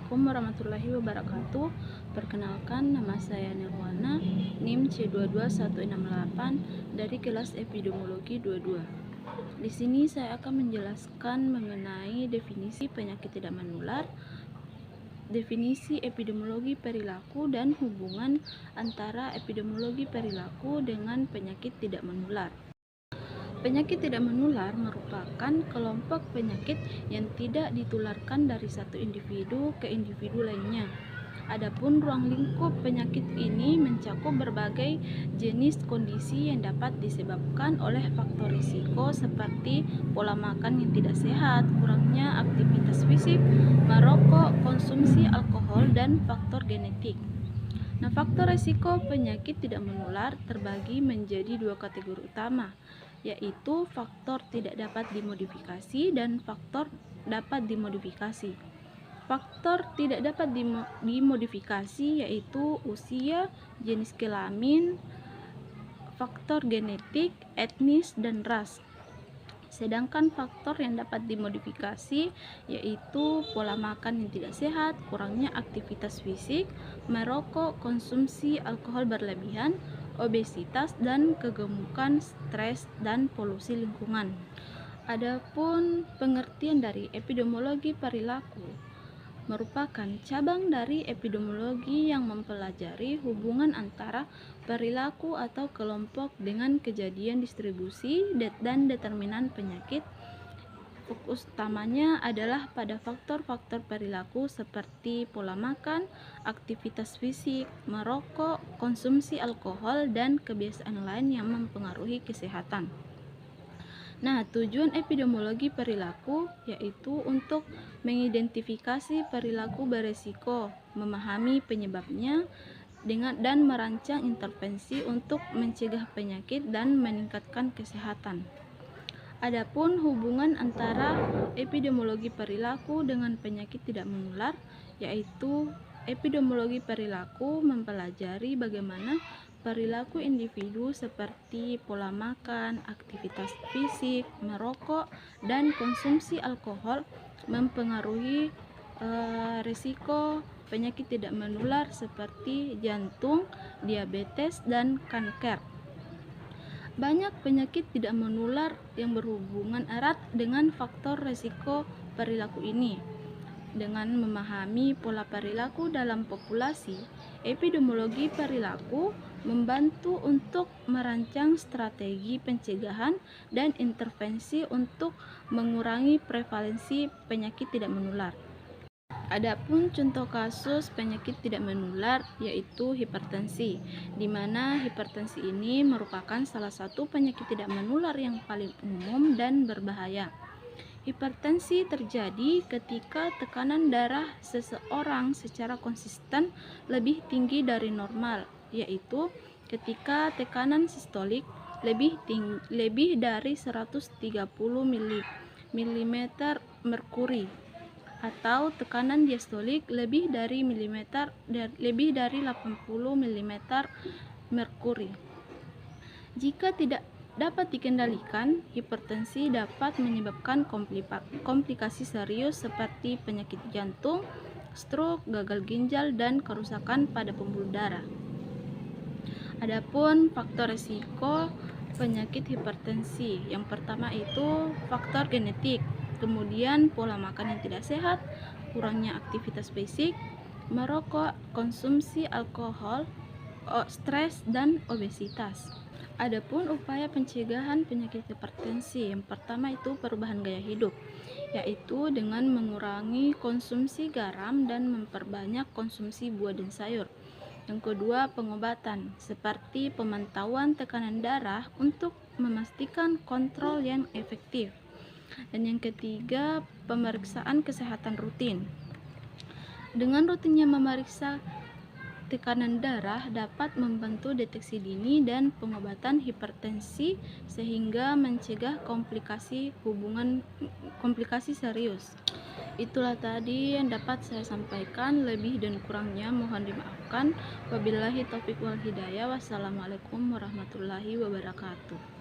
Assalamualaikum warahmatullahi wabarakatuh. Perkenalkan, nama saya Nirwana, NIM C22168 dari kelas Epidemiologi 22. Di sini saya akan menjelaskan mengenai definisi penyakit tidak menular, definisi epidemiologi perilaku, dan hubungan antara epidemiologi perilaku dengan penyakit tidak menular. Penyakit tidak menular merupakan kelompok penyakit yang tidak ditularkan dari satu individu ke individu lainnya. Adapun ruang lingkup penyakit ini mencakup berbagai jenis kondisi yang dapat disebabkan oleh faktor risiko seperti pola makan yang tidak sehat, kurangnya aktivitas fisik, merokok, konsumsi alkohol, dan faktor genetik. Nah, faktor risiko penyakit tidak menular terbagi menjadi dua kategori utama, yaitu faktor tidak dapat dimodifikasi dan faktor dapat dimodifikasi. Faktor tidak dapat dimodifikasi yaitu usia, jenis kelamin, faktor genetik, etnis, dan ras. Sedangkan faktor yang dapat dimodifikasi yaitu pola makan yang tidak sehat, kurangnya aktivitas fisik, merokok, konsumsi alkohol berlebihan, obesitas, dan kegemukan, stres, dan polusi lingkungan. Adapun pengertian dari epidemiologi perilaku merupakan cabang dari epidemiologi yang mempelajari hubungan antara perilaku atau kelompok dengan kejadian distribusi dan determinan penyakit. Fokus utamanya adalah pada faktor-faktor perilaku seperti pola makan, aktivitas fisik, merokok, konsumsi alkohol, dan kebiasaan lain yang mempengaruhi kesehatan. Nah, tujuan epidemiologi perilaku yaitu untuk mengidentifikasi perilaku beresiko, memahami penyebabnya, dan merancang intervensi untuk mencegah penyakit dan meningkatkan kesehatan. Adapun hubungan antara epidemiologi perilaku dengan penyakit tidak menular, yaitu epidemiologi perilaku mempelajari bagaimana perilaku individu seperti pola makan, aktivitas fisik, merokok, dan konsumsi alkohol mempengaruhi risiko penyakit tidak menular seperti jantung, diabetes, dan kanker. Banyak penyakit tidak menular yang berhubungan erat dengan faktor risiko perilaku ini. Dengan memahami pola perilaku dalam populasi, epidemiologi perilaku membantu untuk merancang strategi pencegahan dan intervensi untuk mengurangi prevalensi penyakit tidak menular. Adapun contoh kasus penyakit tidak menular yaitu hipertensi, di mana hipertensi ini merupakan salah satu penyakit tidak menular yang paling umum dan berbahaya. Hipertensi terjadi ketika tekanan darah seseorang secara konsisten lebih tinggi dari normal, yaitu ketika tekanan sistolik lebih dari 130 mm merkuri atau tekanan diastolik lebih dari 80 mm merkuri. Jika tidak dapat dikendalikan, hipertensi dapat menyebabkan komplikasi serius seperti penyakit jantung, stroke, gagal ginjal, dan kerusakan pada pembuluh darah. Adapun faktor risiko penyakit hipertensi, yang pertama itu faktor genetik, kemudian pola makan yang tidak sehat, kurangnya aktivitas fisik, merokok, konsumsi alkohol, stres, dan obesitas. Adapun upaya pencegahan penyakit hipertensi, yang pertama itu perubahan gaya hidup, yaitu dengan mengurangi konsumsi garam dan memperbanyak konsumsi buah dan sayur. Yang kedua, pengobatan seperti pemantauan tekanan darah untuk memastikan kontrol yang efektif. Dan yang ketiga, pemeriksaan kesehatan rutin. Dengan rutinnya memeriksa tekanan darah dapat membantu deteksi dini dan pengobatan hipertensi sehingga mencegah komplikasi serius. Itulah tadi yang dapat saya sampaikan, lebih dan kurangnya mohon dimaafkan. Wabillahi taufiq wal hidayah. Wassalamualaikum warahmatullahi wabarakatuh.